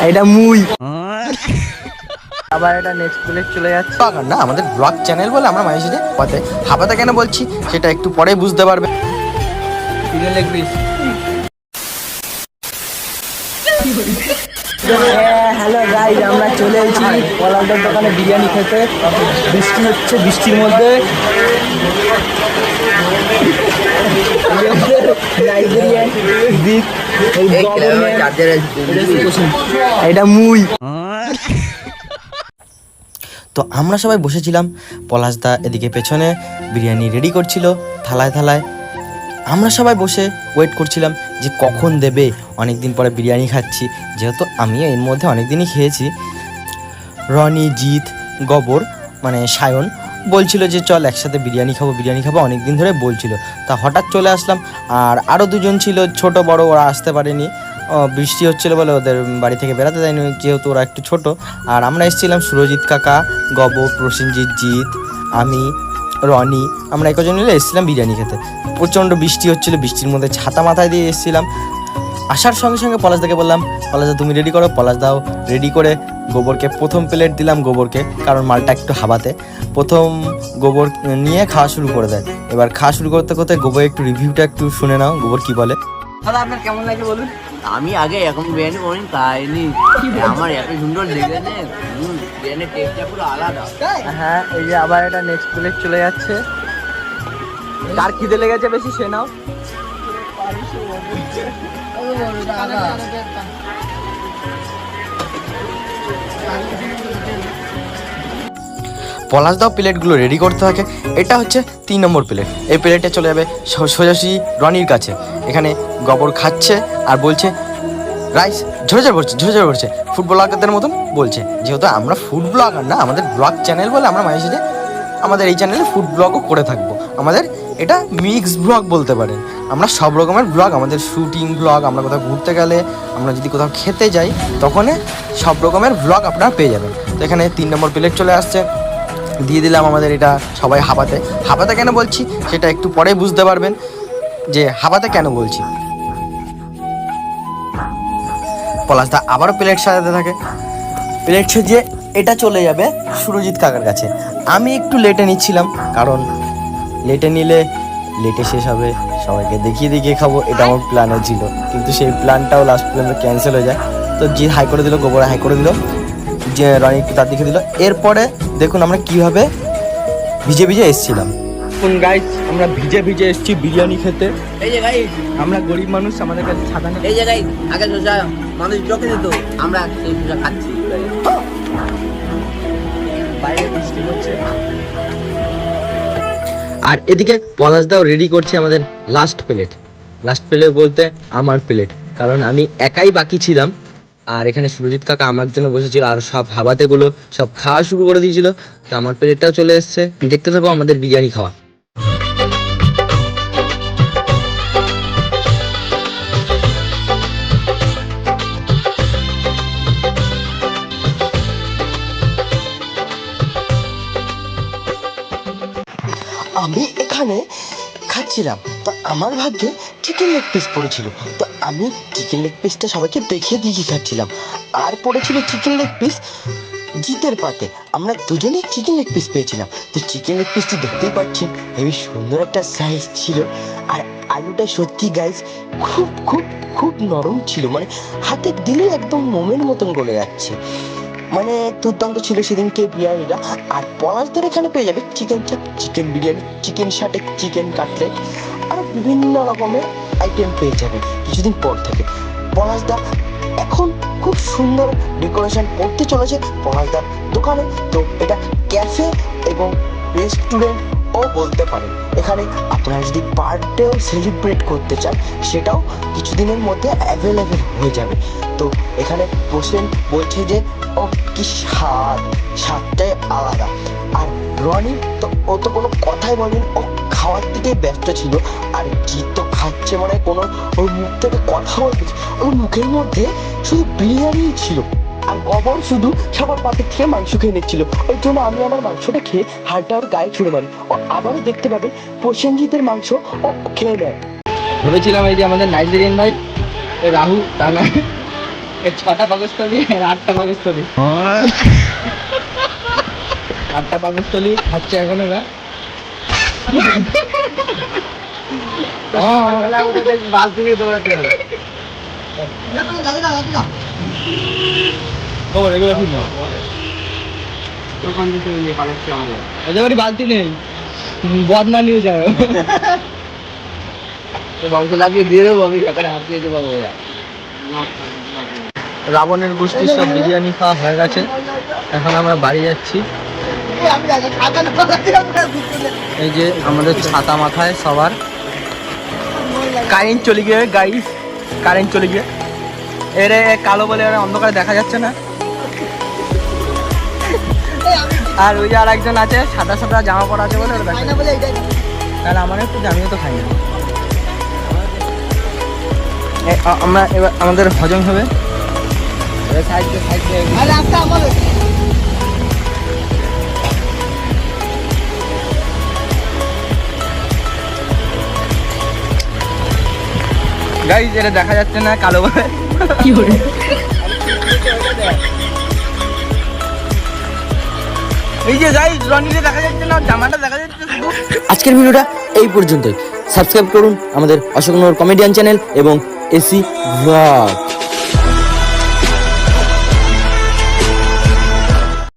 এটা মুই আবার এটা নেক্সট প্লেট চলে যাচ্ছে না আমাদের ব্লগ চ্যানেল বলে আমরা মাঝে সাঝে পথে হাবাতে কেন বলছি সেটা একটু পরে বুঝতে পারবে। হ্যালো গাইজ, আমরা চলে এসেছি পলাশদার দোকানে বিরিয়ানি খেতে। বৃষ্টি হচ্ছে, বৃষ্টির মধ্যে এটা মুই। তো আমরা সবাই বসেছিলাম, পলাশদা এদিকে পেছনে বিরিয়ানি রেডি করছিল থালায় থালায়। আমরা সবাই বসে ওয়েট করছিলাম যে কখন দেবে, অনেক দিন পরে বিরিয়ানি খাচ্ছি, যেহেতু আমি এর মধ্যে অনেক দিনই খেয়েছি। রনি, জিৎ, গবর মানে সায়ন বলছিল যে চল একসাথে বিরিয়ানি খাবো অনেক দিন ধরে বলছিল। তা হঠাৎ চলে আসলাম। আর আরও দুজন ছিল ছোট বড়, ওরা আসতে পারেনি, বৃষ্টি হচ্ছিল বলে ওদের বাড়ি থেকে বেরাতে দেয়নি, যেহেতু ওরা একটু ছোট। আর আমরা এসেছিলাম সুরজিৎ কাকা, গবর, প্রসেনজিৎ, জিৎ, আমি, রনি, আমরা একজন মিলে এসেছিলাম বিরিয়ানি খেতে। প্রচণ্ড বৃষ্টি হচ্ছিল, বৃষ্টির মধ্যে ছাতা মাথায় দিয়ে এসেছিলাম। আসার সঙ্গে সঙ্গে পলাশদাকে বললাম, পলাশদা তুমি রেডি করো। পলাশদাও রেডি করে গোবরকে প্রথম প্লেট দিলাম গোবরকে, কারণ মালটা একটু হাবাতে। প্রথম গোবর নিয়ে খাওয়া শুরু করে দেয়। এবার খাওয়া শুরু করতে করতে গোবর একটু রিভিউটা একটু শুনে নাও, গোবর কি বলে। দাদা আপনার কেমন লাগে বলুন। আমি আগে এখন বিরিয়ানি কোনোদিন খাইনি, আমার এত সুন্দর লেগেছে, বিরিয়ানির টেস্টটা পুরো আলাদা। হ্যাঁ, এই যে আবার এটা নেক্সট প্লেট চলে যাচ্ছে। কার খিদে লেগেছে বেশি সে নাও। পলাশদাও প্লেটগুলো রেডি করতে থাকে। এটা হচ্ছে 3 নম্বর প্লেট। এই প্লেটে চলে যাবে সোজাসুজি রনির কাছে। এখানে গবর খাচ্ছে আর বলছে রাইস ঝরে পড়ছে ফুড ব্লগারদের মতন বলছে। যেহেতু আমরা ফুড ব্লগার না, আমাদের ব্লগ চ্যানেল বলে আমরা মাঝে সাঝে আমাদের এই চ্যানেলে ফুড ব্লগও করে থাকবো। আমাদের এটা মিক্স ব্লগ বলতে পারেন। আমরা সব রকমের ব্লগ, আমাদের শুটিং ব্লগ, আমরা কোথাও ঘুরতে গেলে, আমরা যদি কোথাও খেতে যাই, তখন সব রকমের ব্লগ আপনারা পেয়ে যাবেন। তো এখানে 3 নম্বর প্লেট চলে আসছে, দিয়ে দিলাম আমাদের এটা সবাই হাবাতে কেন বলছি সেটা একটু পরে বুঝতে পারবেন যে হাবাতে কেন বলছি। পলাশদা আবারও প্লেট সাজাতে থাকে। প্লেট সাজিয়ে এটা চলে যাবে সুরজিৎ কাকার কাছে। আমি একটু লেটে নিচ্ছিলাম, কারণ লেটে নিলে লেটে শেষ হবে, সবাইকে দেখিয়ে খাবো, এটা আমার প্ল্যানও ছিল। কিন্তু সেই প্ল্যানটাও লাস্ট পর্যন্ত ক্যান্সেল হয়ে যায়। তো জিৎ হাই করে দিল, গোবর হাই করে দিল, যে রনি একটু তার দিকে দিল। এরপরে দেখুন আমরা কিভাবে ভিজে এসেছিলাম। গাইস, আমরা ভিজে এসেছি বিরিয়ানি খেতে। এই যে গাইস, আমরা গরিব মানুষ, আমাদের কাছে ছাতা নেই। এই যে গাইস, আগে সোজা মানুষ ব্লকে যেত, আমরা সেই সোজা খাচ্ছি। বাইরে বৃষ্টি হচ্ছে। আর এদিকে পলাশদাও রেডি করছে আমাদের লাস্ট প্লেট বলতে আমার প্লেট, কারণ আমি একাই বাকি ছিলাম। আর এখানে সুরজিৎ কাকা আমার জন্য বসেছিল, আর সব হাবাতেগুলো সব খাওয়া শুরু করে দিয়েছিল। তো আমার প্লেটটাও চলে এসছে। দেখতে থাকো আমাদের বিরিয়ানি খাওয়া। আমি এখানে খাচ্ছিলাম, তো আমার ভাগ্যে চিকেন লেগ পিস পড়েছিল। তো আমি চিকেন লেগ পিসটা সবাইকে দেখিয়ে খাচ্ছিলাম। আর পড়েছিল চিকেন লেগ পিস জিতের পাতে। আমরা দুজনেই চিকেন লেগ পিস পেয়েছিলাম। তো চিকেন লেগ পিসটি দেখতেই পাচ্ছেন, হেবি সুন্দর একটা সাইজ ছিল। আর আলুটা সত্যি গাইস খুব খুব খুব নরম ছিল, মানে হাতে দিলে একদম মোমের মতন গলে যাচ্ছে। মানে দুর্দান্ত ছিল সেদিনকে বিরিয়ানিটা। আর পলাশদের এখানে পেয়ে যাবে chicken chaap, chicken biryani, chicken শাটে, চিকেন কাটলেট, আর বিভিন্ন রকমের আইটেম পেয়ে যাবে কিছুদিন পর থেকে। পলাশদা এখন খুব সুন্দর ডেকোরেশন করতে চলেছে পলাশদার দোকানে। তো এটা ক্যাফে এবং রেস্টুরেন্ট ও বলতে পারেন। এখানে আপনারা যদি বার্থডেও সেলিব্রেট করতে চান, সেটাও কিছুদিনের মধ্যে অ্যাভেলেবেল হয়ে যাবে। তো এখানে বসেন বলছে যে ও কি স্বাদটাই আলাদা। আর রনি তো ও তো কোনো কথাই বলেনি, ও খাওয়ার দিকেই ব্যস্ত ছিল। আর জিৎ তো খাচ্ছে, মানে কোনো ওর মুখ থেকে কথা বলতে, ওর মুখের মধ্যে শুধু বিরিয়ানিই ছিল। আর গবর শুধু সবার পাতের থেকে মাংস খেয়ে নিচ্ছিল। ওই জন্য আমি আমার মাংসটা খেয়ে হাড়টা ওর গায়ে ছুঁড়ে মারি। ও আবারও দেখতে পাবে প্রসেনজিতের মাংস ও খেয়ে নেয়। ভেবেছিলাম এই যে আমাদের নাইজেরিয়ান ভাই রাহু, 6টা পাকস্থলী 8টা পাকস্থলী 8টা পাকস্থলী খাচ্ছে এখন ওরা বালতি নিয়ে দৌড়াতে হবে এগুলো ঠিক না ওদের বাড়ি বালতি নেই বদনা নিয়ে যাবে বংশ লাগিয়ে দিয়ে দেবো আমি সকালে হাত দিয়ে দেবো রাবণের গোষ্ঠীর সব বিরিয়ানি খাওয়া হয়ে গেছে, এখন আমরা বাড়ি যাচ্ছি। এই যে আমাদের ছাতা মাথায় সবার, কারেন্ট চলে গিয়ে গাইস, কারেন্ট চলে গিয়ে এরে কালো বলে এরা অন্ধকারে দেখা যাচ্ছে না। আর ওই যে আর একজন আছে সাদা সাদা জামা পরা আছে বলে ওরা দেখা তাহলে আমার একটু জামিও তো খাই না। আমরা এবার আমাদের হজম হবে। গাইস এটা দেখা যাচ্ছে না কালো বলে কি করে এই যে গাইস রনিরে দেখা যাচ্ছে না, জামাটা দেখা যাচ্ছে শুধু। আজকের ভিডিওটা এই পর্যন্তই। সাবস্ক্রাইব করুন আমাদের অশোক নগর কমেডিয়ান চ্যানেল এবং এসি ব্লগ।